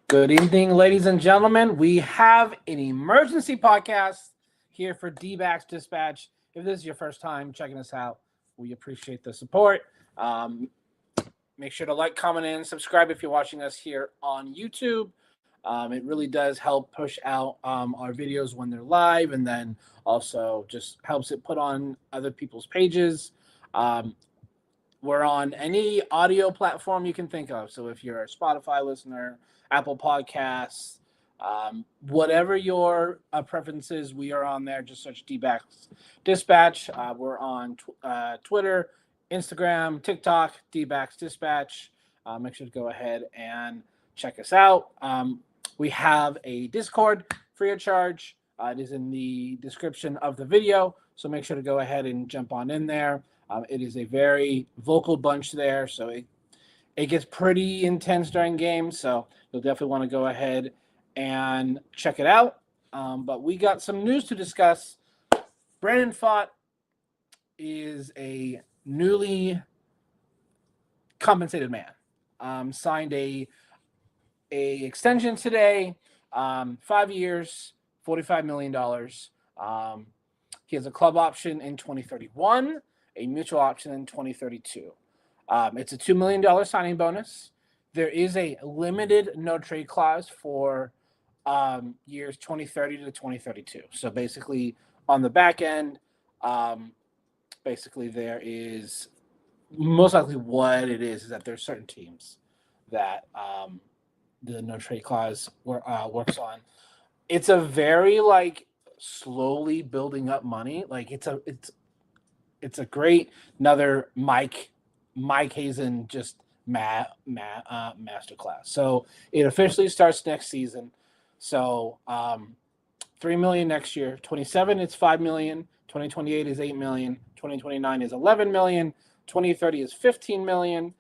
Good evening, ladies and gentlemen. We have an emergency podcast here for Dbacks Dispatch. If this is your first time checking us out, we appreciate the support. Make sure to like, comment, and subscribe if you're watching us here on YouTube. It really does help push out our videos when they're live, and then also just helps it put on other people's pages. We're on any audio platform you can think of. So if you're a Spotify listener, Apple Podcasts, whatever your preference is, we are on there. Just search Dbacks Dispatch. We're on Twitter, Instagram, TikTok, Dbacks Dispatch. Make sure to go ahead and check us out. We have a Discord free of charge. It is in the description of the video, so make sure to go ahead and jump on in there. It is a very vocal bunch there, so it gets pretty intense during games, so you'll definitely want to go ahead and check it out. But we got some news to discuss. Brandon Pfaadt is a newly compensated man. Signed a extension today, 5 years, $45 million. He has a club option in 2031, a mutual option in 2032. It's a $2 million signing bonus. There is a limited no trade clause for years 2030 to 2032. So basically, on the back end, basically there is most likely what it is that there's certain teams that the no trade clause works on. It's a very slowly building up money. It's a great another Mike Hazen just masterclass. So it officially starts next season. So $3 million next year. 27 it's $5 million. 2028 is $8 million. 2029 is $11 million. 2030 is $15 million.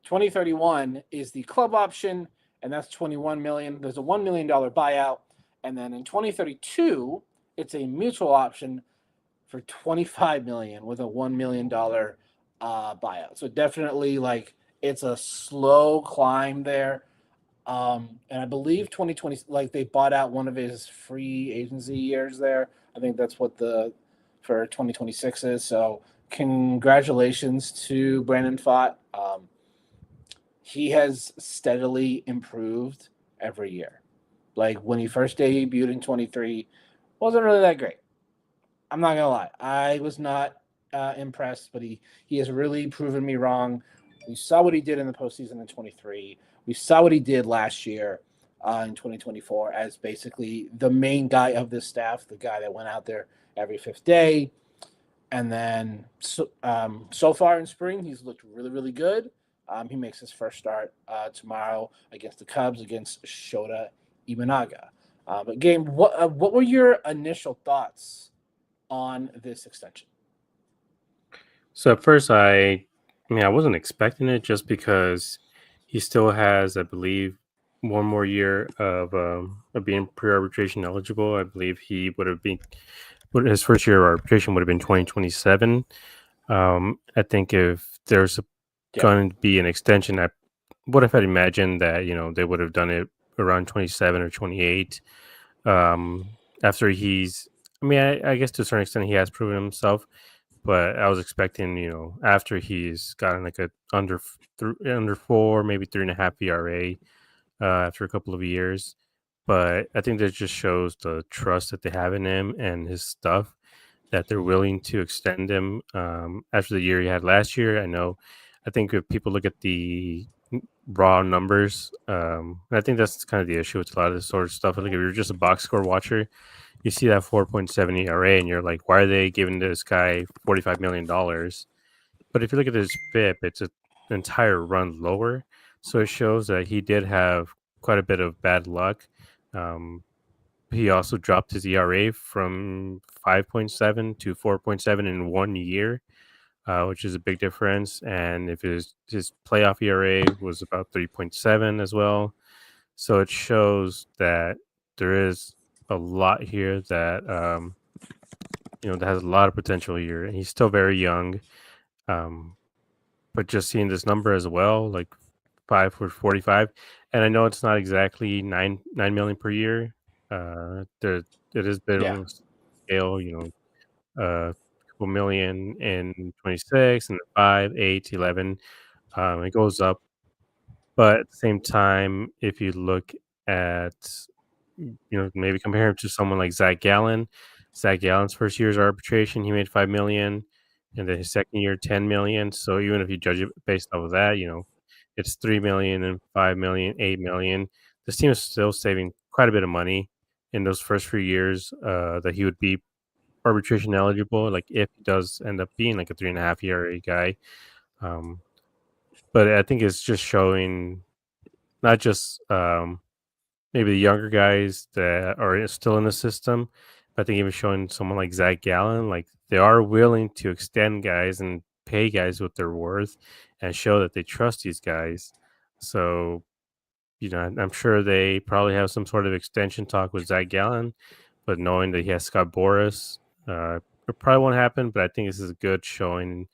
2031 is the club option, and that's $21 million. There's a $1 million buyout, and then in 2032 it's a mutual option for $25 million with a $1 million buyout. So definitely it's a slow climb there. And I believe 2020, they bought out one of his free agency years there. I think that's what for 2026 is. So congratulations to Brandon Pfaadt. He has steadily improved every year. When he first debuted in 23, wasn't really that great. I'm not gonna lie. I was not impressed, but he has really proven me wrong. We saw what he did in the postseason in 23. We saw what he did last year in 2024 as basically the main guy of this staff, the guy that went out there every fifth day. And then so far in spring, he's looked really, really good. He makes his first start tomorrow against the Cubs against Shota Imanaga. But Game, what were your initial thoughts on this extension? So at first, I wasn't expecting it just because he still has, I believe, one more year of being pre-arbitration eligible. I believe he would have been, his first year of arbitration would have been 2027. I think if there's going to be an extension, I would have had imagined that, they would have done it around 27 or 28. After he's, I guess to a certain extent he has proven himself, but I was expecting, after he's gotten a under 4, maybe 3.5 ERA after a couple of years. But I think that just shows the trust that they have in him and his stuff, that they're willing to extend him after the year he had last year. I think if people look at the raw numbers, I think that's kind of the issue with a lot of this sort of stuff. If you're just a box score watcher, you see that 4.7 ERA and you're like, why are they giving this guy $45 million? But if you look at his FIP, it's an entire run lower. So it shows that he did have quite a bit of bad luck. he also dropped his ERA from 5.7 to 4.7 in 1 year, which is a big difference. And if his playoff ERA was about 3.7 as well. So it shows that there is a lot here that that has a lot of potential here. And he's still very young. Um, but just seeing this number as well, like 5 for 45, and I know it's not exactly 9 million per year. There it is bit Yeah. on a scale, couple million in 26 and 5, 8, 11. It goes up, but at the same time, if you look at maybe compare him to someone like Zach Gallen. Zach Gallen's first year's arbitration, he made 5 million, and then his second year, 10 million. So even if you judge it based off of that, it's 3 million and 5 million, 8 million. This team is still saving quite a bit of money in those first few years that he would be arbitration eligible. Like if he does end up being like a 3.5 ERA guy, um, but I think it's just showing not just maybe the younger guys that are still in the system. But I think even showing someone like Zach Gallen, like they are willing to extend guys and pay guys what they're worth and show that they trust these guys. So, I'm sure they probably have some sort of extension talk with Zach Gallen, but knowing that he has Scott Boras, it probably won't happen. But I think this is a good showing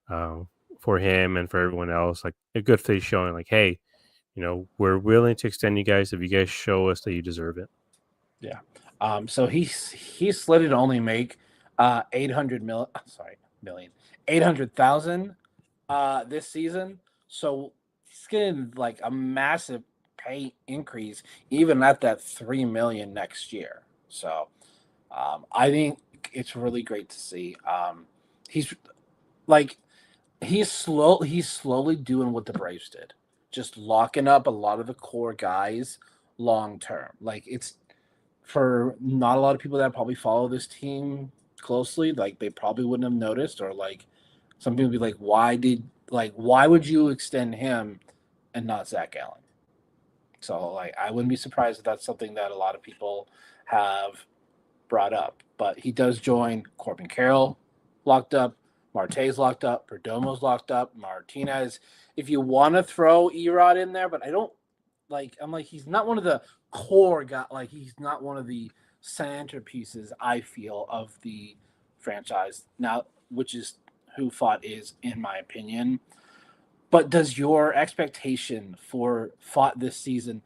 uh, for him and for everyone else, like a good face showing, like, hey, we're willing to extend you guys if you guys show us that you deserve it. Yeah. So he's slated to only make 800,000 this season. So he's getting like a massive pay increase even at that 3 million next year. So I think it's really great to see. He's like he's slowly doing what the Braves did, just locking up a lot of the core guys long term. Like it's for not a lot of people that probably follow this team closely, like they probably wouldn't have noticed, or like some people be like, why would you extend him and not Zach Allen? So like I wouldn't be surprised if that's something that a lot of people have brought up. But he does join Corbin Carroll locked up, Marte's locked up, Perdomo's locked up, Martinez. If you want to throw Erod in there, but I don't I'm like he's not one of the core guy. Like he's not one of the centerpieces I feel of the franchise now, which is who Pfaadt is in my opinion. But does your expectation for Pfaadt this season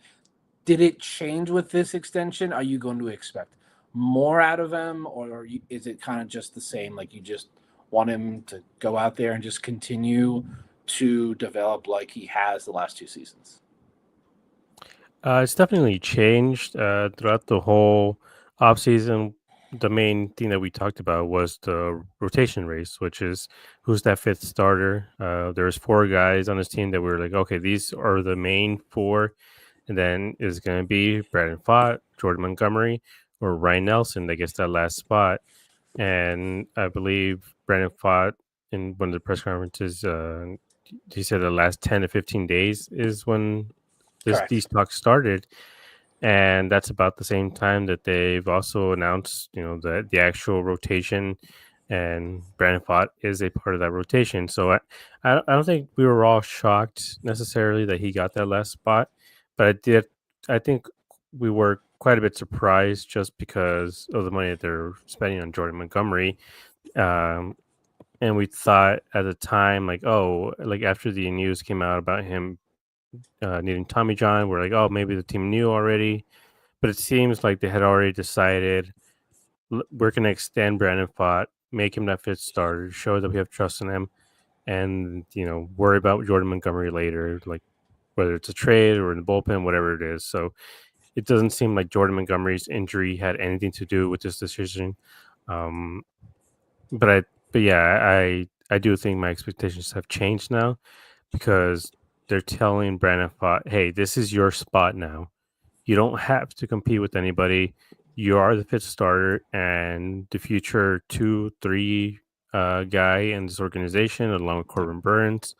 did it change with this extension? Are you going to expect more out of him, or is it kind of just the same? Like you just want him to go out there and just continue to develop like he has the last two seasons? It's definitely changed throughout the whole offseason. The main thing that we talked about was the rotation race, which is who's that fifth starter. There's four guys on this team that we were like, okay, these are the main four. And then is going to be Brandon Pfaadt, Jordan Montgomery, or Ryan Nelson that gets that last spot. And I believe Brandon Pfaadt in one of the press conferences, he said the last 10 to 15 days is when these Correct. talks started, and that's about the same time that they've also announced, the actual rotation, and Brandon Pfaadt is a part of that rotation. So I don't think we were all shocked necessarily that he got that last spot, but I think we were quite a bit surprised just because of the money that they're spending on Jordan Montgomery. Um, and we thought at the time, like, oh, like after the news came out about him needing Tommy John, we're like, oh, maybe the team knew already. But it seems like they had already decided we're going to extend Brandon Pfaadt, make him that fifth starter, show that we have trust in him, and worry about Jordan Montgomery later, like whether it's a trade or in the bullpen, whatever it is. So it doesn't seem like Jordan Montgomery's injury had anything to do with this decision. Um, but yeah, I do think my expectations have changed now because they're telling Brandon Pfaadt, hey, this is your spot now. You don't have to compete with anybody. You are the fifth starter and the future 2, 3 guy in this organization, along with Corbin Burns.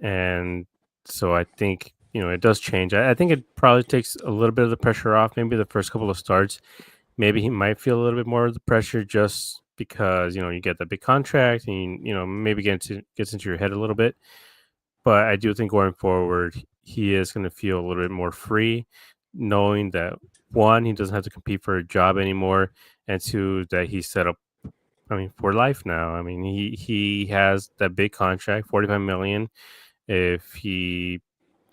And so I think, it does change. I think it probably takes a little bit of the pressure off, maybe the first couple of starts, maybe he might feel a little bit more of the pressure just because you get the big contract and maybe gets into your head a little bit. But I do think going forward, he is going to feel a little bit more free, knowing that one, he doesn't have to compete for a job anymore, and two, that he's set up. I mean, for life now. I mean, he has that big contract, 45 million. If he,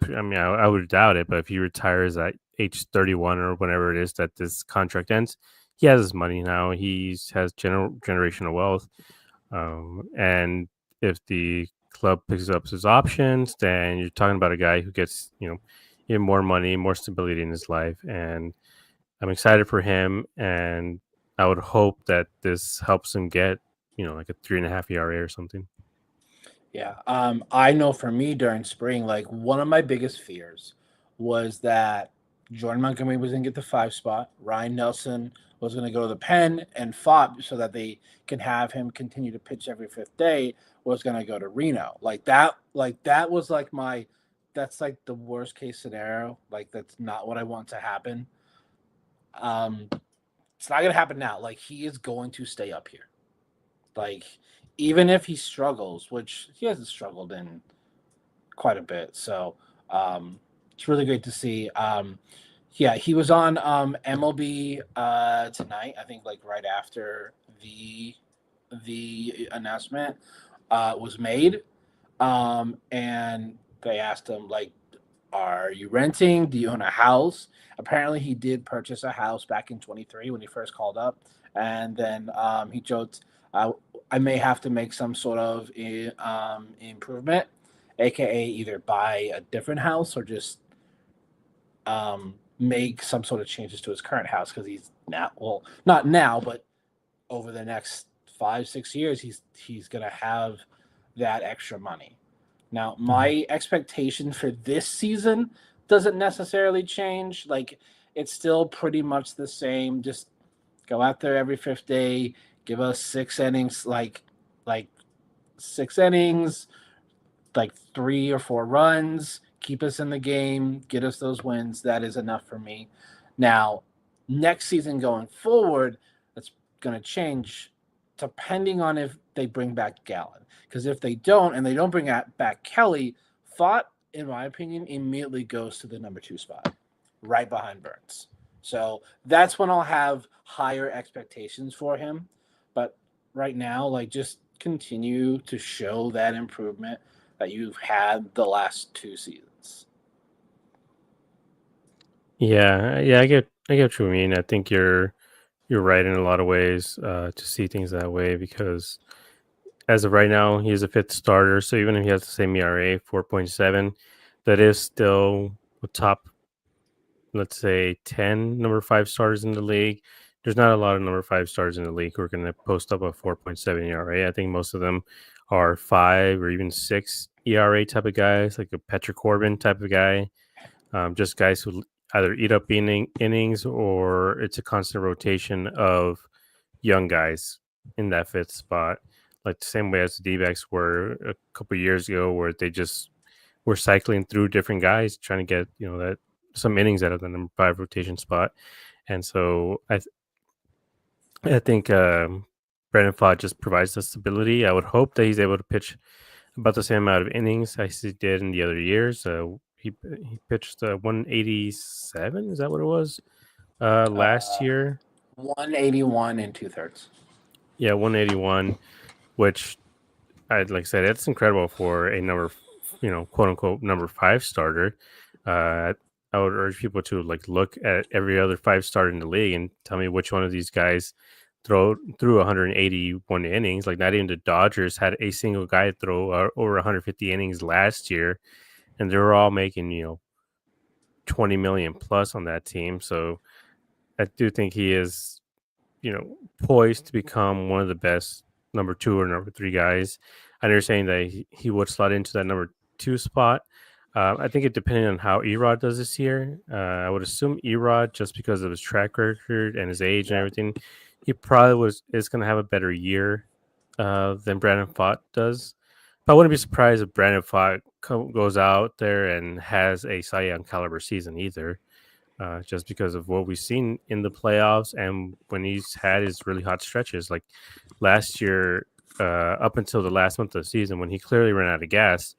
I mean, I would doubt it, but if he retires at age 31 or whenever it is that this contract ends, he has his money now. He has generational wealth. And if the club picks up his options, then you're talking about a guy who gets, even more money, more stability in his life. And I'm excited for him. And I would hope that this helps him get, like a 3.5 ERA or something. Yeah. I know for me during spring, like one of my biggest fears was that Jordan Montgomery was going to get the 5 spot. Ryan Nelson was going to go to the pen, and Pfaadt, so that they can have him continue to pitch every 5th day, was going to go to Reno. That was like that's like the worst case scenario. Like that's not what I want to happen. Um, it's not going to happen now. Like he is going to stay up here. Like even if he struggles, which he hasn't struggled in quite a bit. So it's really great to see. Yeah, he was on MLB tonight. I think like right after the announcement was made, and they asked him like, "Are you renting? Do you own a house?" Apparently, he did purchase a house back in 23 when he first called up, and then he joked, "I may have to make some sort of improvement, aka either buy a different house or just make some sort of changes to his current house because he's now well not now but over the next 5-6 years he's gonna have that extra money. Now my expectation for this season doesn't necessarily change. Like it's still pretty much the same. Just go out there every 5th day, give us 6 innings, like 6 innings, like 3 or 4 runs, keep us in the game, get us those wins. That is enough for me. Now, next season going forward, that's going to change depending on if they bring back Gallen. Because if they don't, and they don't bring back Kelly, Pfaadt, in my opinion, immediately goes to the number 2 spot, right behind Burns. So that's when I'll have higher expectations for him. But right now, like just continue to show that improvement that you've had the last 2 seasons. Yeah, I get what you mean. I think you're right in a lot of ways to see things that way because as of right now, he's a 5th starter. So even if he has the same ERA, 4.7, that is still a top, let's say, 10 number 5 starters in the league. There's not a lot of number 5 stars in the league who are going to post up a 4.7 ERA. I think most of them are 5 or even 6 ERA type of guys, like a Patrick Corbin type of guy. Just guys who either eat up innings or it's a constant rotation of young guys in that 5th spot. Like the same way as the Dbacks were a couple years ago, where they just were cycling through different guys trying to get that some innings out of the number 5 rotation spot. And so I think Brandon Pfaadt just provides the stability. I would hope that he's able to pitch about the same amount of innings as he did in the other years. He pitched 187. Is that what it was last year? 181 and 2/3. Yeah, 181, which like I said, that's incredible for a number, quote unquote number 5 starter. I would urge people to like look at every other 5 starter in the league and tell me which one of these guys threw 181 innings. Like not even the Dodgers had a single guy throw over 150 innings last year, and they were all making 20 million plus on that team. So I do think he is poised to become one of the best number 2 or number 3 guys. I understand that he would slot into that number 2 spot. I think it depending on how Erod does this year. I would assume Erod, just because of his track record and his age and everything, he probably is going to have a better year than Brandon Pfaadt does. But I wouldn't be surprised if Brandon Pfaadt goes out there and has a Cy Young caliber season either. just because of what we've seen in the playoffs and when he's had his really hot stretches. Like last year, up until the last month of the season, when he clearly ran out of gas,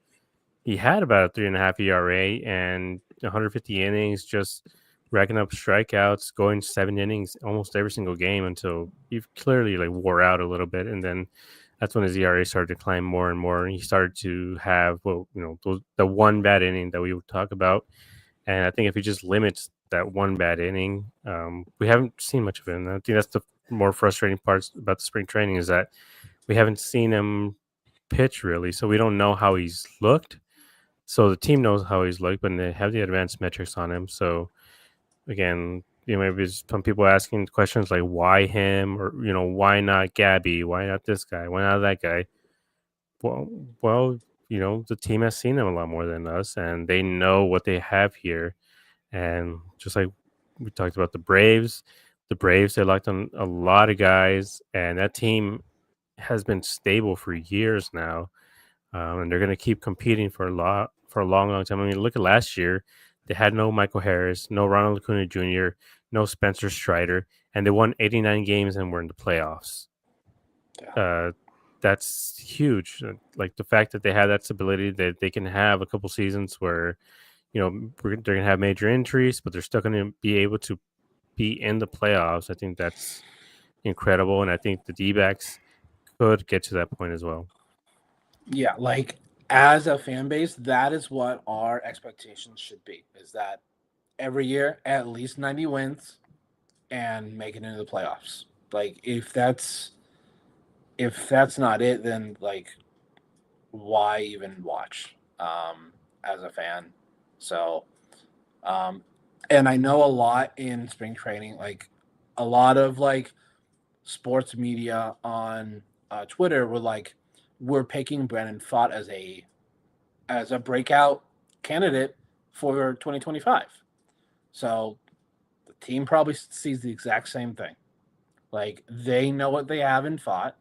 he had about a 3.5 ERA and 150 innings, just racking up strikeouts, going 7 innings almost every single game until he clearly like wore out a little bit, and then that's when his ERA started to climb more and more, and he started to have the one bad inning that we would talk about. And I think if he just limits that one bad inning, we haven't seen much of it. And I think that's the more frustrating parts about the spring training is that we haven't seen him pitch really, so we don't know how he's looked. So the team knows how he's looked, but they have the advanced metrics on him. So again, maybe it's some people asking questions like why him, or why not Gabby, why not this guy, why not that guy. Well, well, the team has seen him a lot more than us, and they know what they have here. And just like we talked about the Braves, they locked on a lot of guys, and that team has been stable for years now, and they're going to keep competing for a long, long time. I mean, look at last year; they had no Michael Harris, no Ronald Acuna Jr., no Spencer Strider, and they won 89 games and were in the playoffs. Yeah. That's huge. Like the fact that they have that stability, that they can have a couple seasons where they're going to have major injuries, but they're still going to be able to be in the playoffs. I think that's incredible, and I think the Dbacks could get to that point as well. Yeah, like as a fan base, that is what our expectations should be. Is that every year at least 90 wins and make it into the playoffs. Like if that's not it, then like why even watch as a fan? So and I know a lot in spring training, like a lot of like sports media on Twitter were like, we're picking Brandon Pfaadt as a breakout candidate for 2025. So the team probably sees the exact same thing. Like they know what they have in Pfaadt,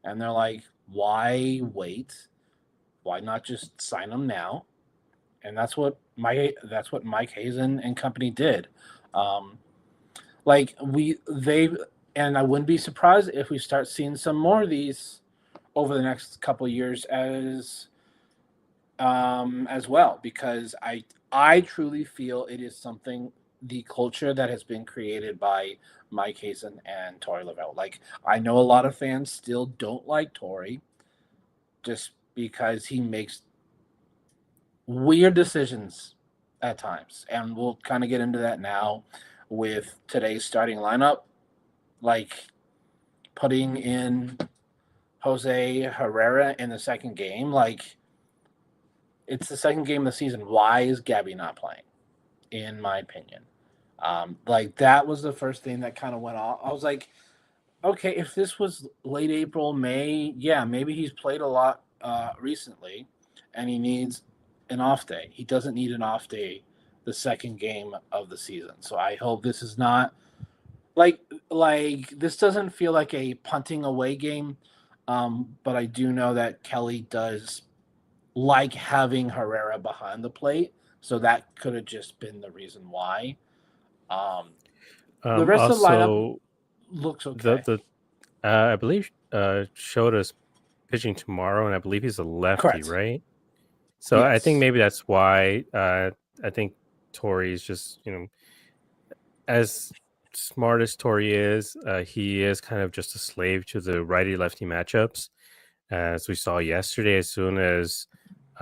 and they're like, why wait? Why not just sign him now? And that's what Mike Hazen and company did. Um, like and I wouldn't be surprised if we start seeing some more of these over the next couple of years as well, because I truly feel it is something, the culture that has been created by Mike Hazen and Torey Lavelle. Like I know a lot of fans still don't like Torey just because he makes weird decisions at times, and we'll kind of get into that now with today's starting lineup, like putting in Jose Herrera in the second game. Like it's the second game of the season. Why is Gabby not playing? In my opinion, like that was the first thing that kind of went off. I was like, okay, if this was late April, May, yeah, maybe he's played a lot recently, and he needs an off day. He doesn't need an off day the second game of the season. So I hope this is not like this doesn't feel like a punting away game. But I do know that Kelly does like having Herrera behind the plate, so that could have just been the reason why. The rest of the lineup Also, looks okay. I believe Shota's pitching tomorrow, and I believe he's a lefty, Correct. right? So I think Yes. maybe that's why I think Tori is just, as smart as Tori is, he is kind of just a slave to the righty lefty matchups. As we saw yesterday, as soon as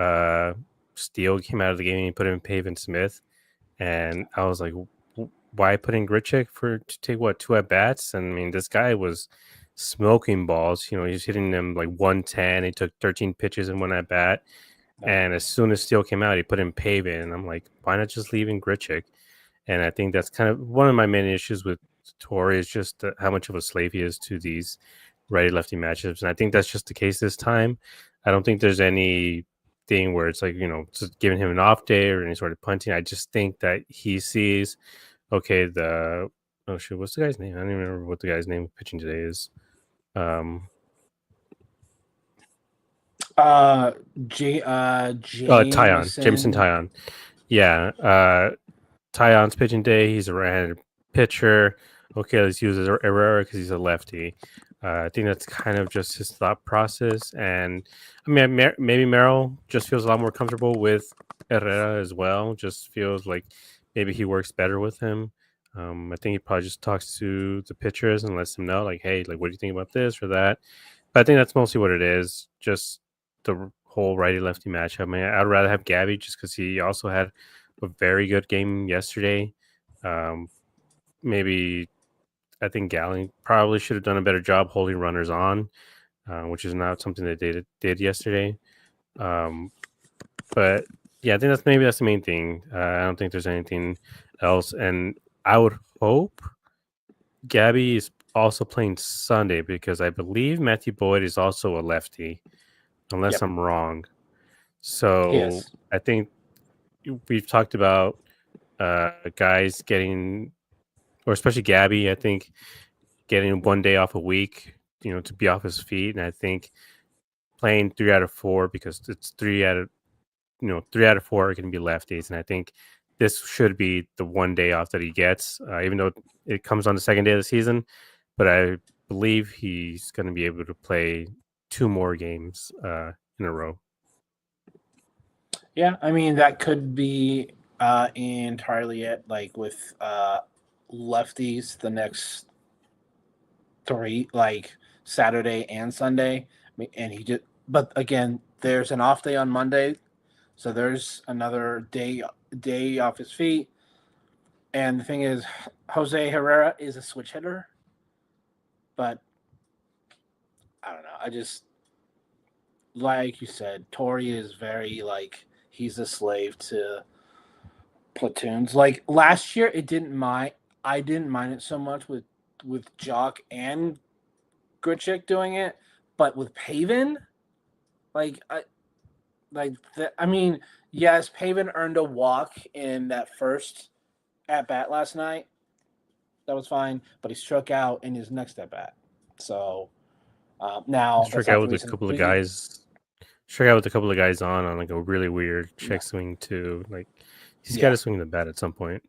uh, Steele came out of the game, he put in Pavin Smith, and I was like, why put in Grichuk to take what, 2 at bats? And I mean, this guy was smoking balls. He's hitting them like 110. He took 13 pitches in 1 at bat. And as soon as Steele came out, he put in Pavin. And I'm like, why not just leave in Grichuk? And I think that's kind of one of my main issues with Torrey, is just how much of a slave he is to these righty lefty matchups. And I think that's just the case this time. I don't think there's any thing where it's like, just giving him an off day or any sort of punting. I just think that he sees, okay, what's the guy's name? I don't even remember what the guy's name pitching today is. Jameson Jameson Taillon. Yeah. Tyon's pitching day. He's a right-handed pitcher. Okay, let's use Herrera because he's a lefty. I think that's kind of just his thought process. And I mean, maybe Merrill just feels a lot more comfortable with Herrera as well. Just feels like maybe he works better with him. I think he probably just talks to the pitchers and lets them know, like, hey, like, what do you think about this or that? But I think that's mostly what it is. Just the whole righty lefty matchup. I mean, I'd rather have Gabby just because he also had a very good game yesterday. Maybe I think Gallen probably should have done a better job holding runners on, which is not something that they did yesterday. But yeah, I think that's the main thing. I don't think there's anything else, and I would hope Gabby is also playing Sunday because I believe Matthew Boyd is also a lefty, unless Yep. I'm wrong. So Yes. I think we've talked about guys getting, or especially Gabby, I think getting 1 day off a week, to be off his feet. And I think playing 3 out of 4 because it's 3 out of 4 are going to be lefties. And I think this should be the 1 day off that he gets, even though it comes on the second day of the season. But I believe he's going to be able to play 2 more games in a row. Yeah, I mean that could be entirely it. Like with lefties, the next 3, like Saturday and Sunday, and he just. But again, there's an off day on Monday, so there's another day off his feet. And the thing is, Jose Herrera is a switch hitter, but I don't know. I just like you said, Tori is very like he's a slave to platoons. Like last year, it didn't mind. I didn't mind it so much with Jock and Gritchick doing it, but with Paven, like I mean, yes, Paven earned a walk in that first at bat last night. That was fine, but he struck out in his next at bat. So now Struck that's not out the with a reason. couple of guys. Struck out with a couple of guys on like a really weird check swing too. Like he's got to swing the bat at some point.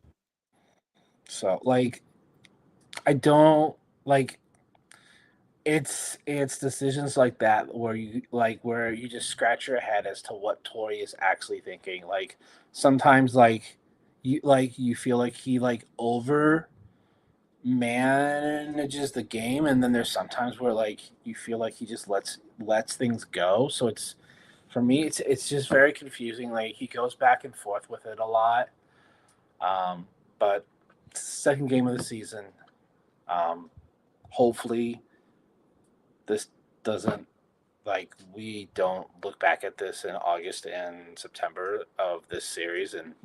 So like, I don't like. It's decisions like that where you just scratch your head as to what Tori is actually thinking. Like sometimes you feel like he like over manages the game, and then there's sometimes where like you feel like he just lets things go. So it's for me it's just very confusing. Like he goes back and forth with it a lot. But second game of the season, hopefully this doesn't like we don't look back at this in August and September of this series, and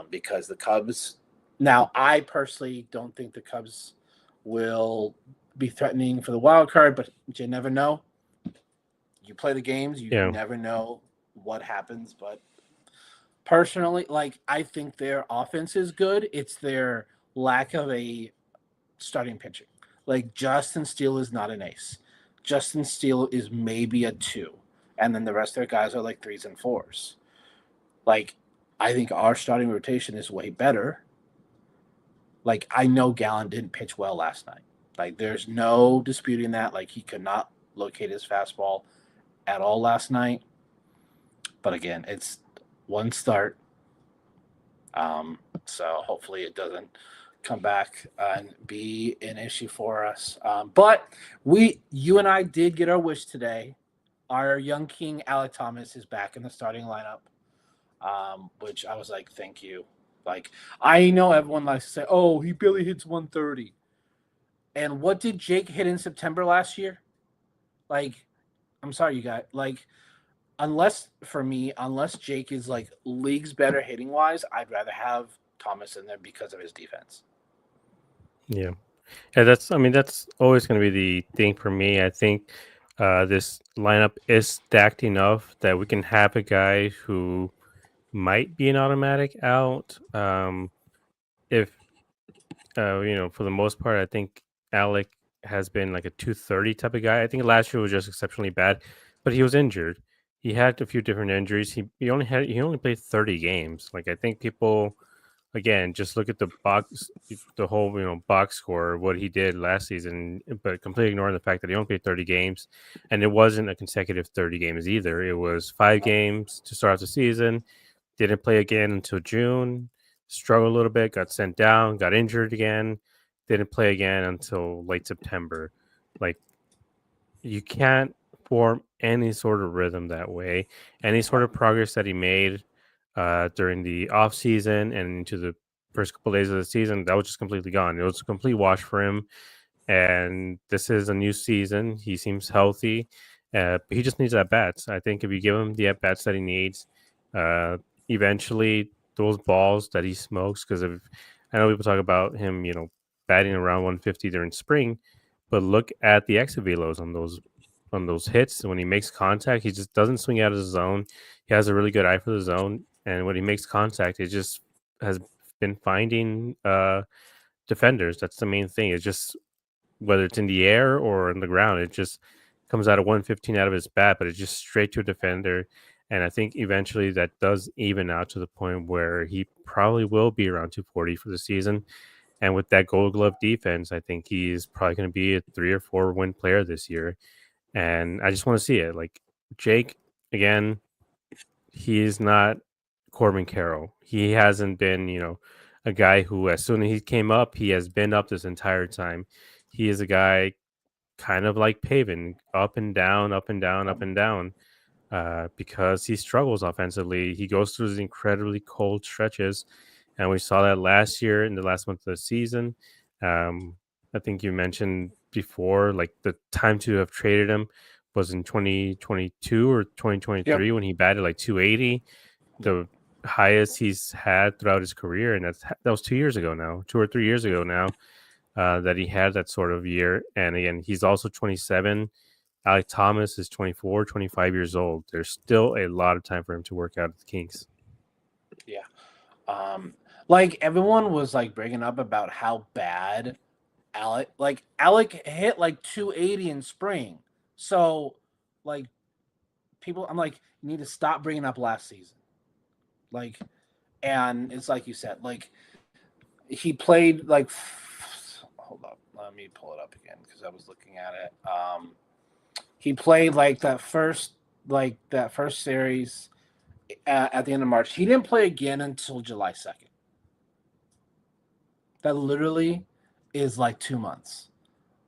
because the Cubs. Now, I personally don't think the Cubs will be threatening for the wild card, but you never know. You play the games, you never know what happens. But personally, like I think their offense is good. It's their lack of a starting pitching. Like Justin Steele is not an ace. Justin Steele is maybe a 2, and then the rest of their guys are like 3s and 4s. Like I think our starting rotation is way better. Like I know Gallen didn't pitch well last night. Like there's no disputing that. Like he could not locate his fastball at all last night. But again, it's one start. So hopefully it doesn't come back and be an issue for us. But you and I did get our wish today. Our young king Alec Thomas is back in the starting lineup, which I was like, thank you. Like I know everyone likes to say, "Oh, he barely hits 130." And what did Jake hit in September last year? Like, I'm sorry, you guys. Like, unless Jake is like leagues better hitting wise, I'd rather have Thomas in there because of his defense. Yeah, that's always going to be the thing for me. I think this lineup is stacked enough that we can have a guy who might be an automatic out. If for the most part, I think Alec has been like a 230 type of guy. I think last year was just exceptionally bad, but he was injured. He had a few different injuries. He only played 30 games. Like I think people again, just look at the whole box score, what he did last season, but completely ignoring the fact that he only played 30 games, and it wasn't a consecutive 30 games either. It was 5 games to start off the season. Didn't play again until June. Struggled a little bit. Got sent down. Got injured again. Didn't play again until late September. Like, you can't form any sort of rhythm that way. Any sort of progress that he made during the off season and into the first couple days of the season, that was just completely gone. It was a complete wash for him. And this is a new season. He seems healthy, but he just needs at bats. I think if you give him the at bats that he needs, uh, eventually those balls that he smokes. Because I know people talk about him, batting around 150 during spring, but look at the exit velos on those hits. When he makes contact, he just doesn't swing out of the zone. He has a really good eye for the zone, and when he makes contact, it just has been finding defenders. That's the main thing. It's just whether it's in the air or in the ground, it just comes out of 115 out of his bat, but it's just straight to a defender. And I think eventually that does even out to the point where he probably will be around 240 for the season. And with that Gold Glove defense, I think he's probably going to be a 3 or 4 win player this year. And I just want to see it. Like Jake, again, he is not Corbin Carroll. He hasn't been, a guy who, as soon as he came up, he has been up this entire time. He is a guy kind of like Pavin, up and down, up and down, up and down, because he struggles offensively. He goes through these incredibly cold stretches, and we saw that last year in the last month of the season. I think you mentioned before, like the time to have traded him was in 2022 or 2023 Yep. when he batted like 280, the highest he's had throughout his career, and that was 2 years ago now, 2 or 3 years ago now, that he had that sort of year. And again, he's also 27. Alec Thomas is 24, 25 years old. There's still a lot of time for him to work out at the Kings. Yeah. Like everyone was like bringing up about how bad Alec hit like 280 in spring. So like people, I'm like, you need to stop bringing up last season. Like, and it's like you said, like he played like, hold up, let me pull it up again because I was looking at it. He played like that first series at the end of March. He didn't play again until July 2nd. That literally is like 2 months.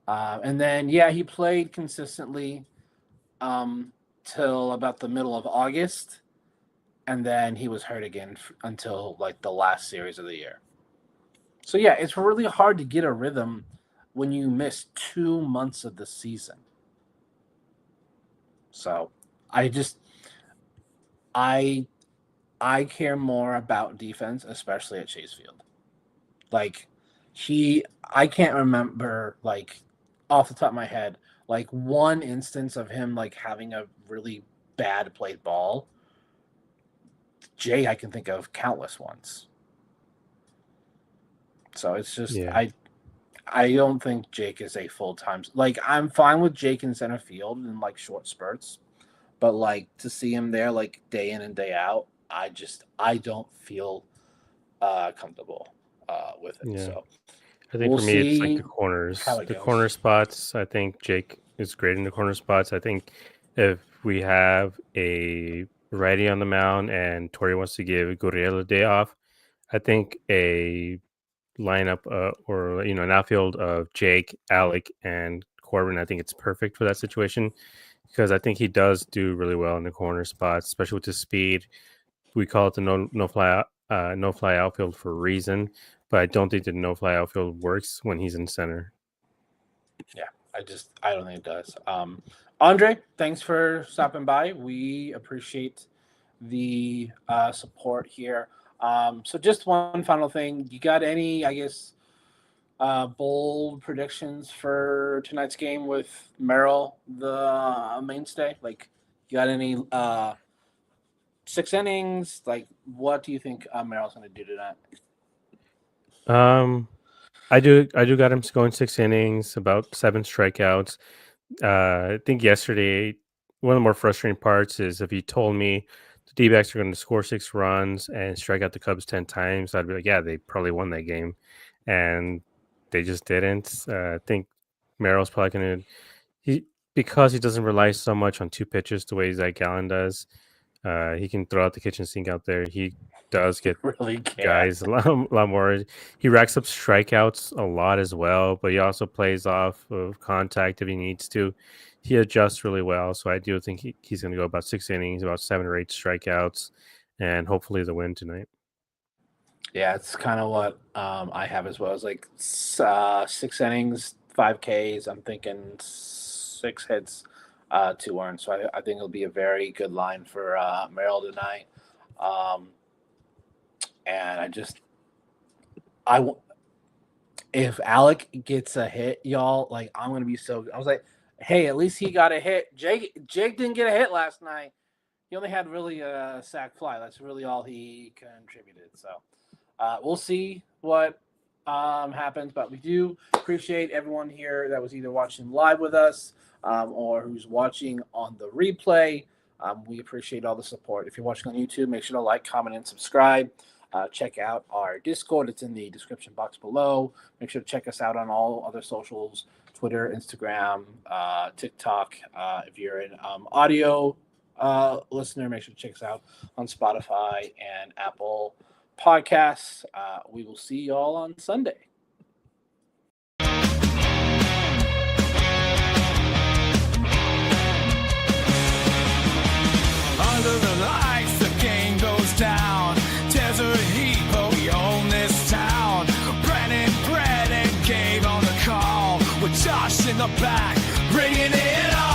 And then, yeah, he played consistently till about the middle of August. And then he was hurt again until like the last series of the year. So, yeah, it's really hard to get a rhythm when you miss 2 months of the season. So I care more about defense, especially at Chase Field. Like I can't remember like off the top of my head like one instance of him like having a really bad played ball. I can think of countless ones. So it's just I don't think Jake is a full-time. Like I'm fine with Jake in center field in like short spurts, but like to see him there like day in and day out, I don't feel comfortable with it. Yeah. So I think we'll for me, it's like see the corners, how it the goes. corner spots. I think Jake is great in the corner spots. I think if we have a righty on the mound and Tori wants to give Gurriel a day off, I think a lineup or an outfield of Jake, Alec, and Corbin, I think it's perfect for that situation because I think he does do really well in the corner spots, especially with his speed. We call it the no fly outfield for a reason, but I don't think the no fly outfield works when he's in center. Yeah, I don't think it does. Andre, thanks for stopping by. We appreciate the support here. So just one final thing. You got any, I guess, bold predictions for tonight's game with Merrill, the mainstay? Like, you got any 6 innings? Like, what do you think Merrill's going to do tonight? I do got him going 6 innings, about 7 strikeouts. I think yesterday one of the more frustrating parts is if you told me the D-backs are going to score 6 runs and strike out the Cubs 10 times, I'd be like, yeah, they probably won that game. And they just didn't. I think Merrill's probably going to, because he doesn't rely so much on 2 pitches the way Zach Gallen does. He can throw out the kitchen sink out there. He does get Really can. guys a lot more. He racks up strikeouts a lot as well, but he also plays off of contact if he needs to. He adjusts really well, so I do think he's going to go about 6 innings, about 7 or 8 strikeouts, and hopefully the win tonight. Yeah, it's kind of what I have as well. It's like 6 innings, 5 Ks. I'm thinking 6 hits, 2 earned. So I think it'll be a very good line for Merrill tonight. And if Alec gets a hit, y'all, like I'm gonna be so. I was like, hey, at least he got a hit. Jake didn't get a hit last night. He only had really a sac fly. That's really all he contributed. So we'll see what happens. But we do appreciate everyone here that was either watching live with us or who's watching on the replay. We appreciate all the support. If you're watching on YouTube, make sure to like, comment, and subscribe. Check out our Discord. It's in the description box below. Make sure to check us out on all other socials, Twitter, Instagram, TikTok. If you're an audio listener, make sure to check us out on Spotify and Apple Podcasts. We will see y'all on Sunday. Under the lights, the game goes down. Desert heat, but we own this town. Brandon gave on the call with Josh in the back, bringing it on.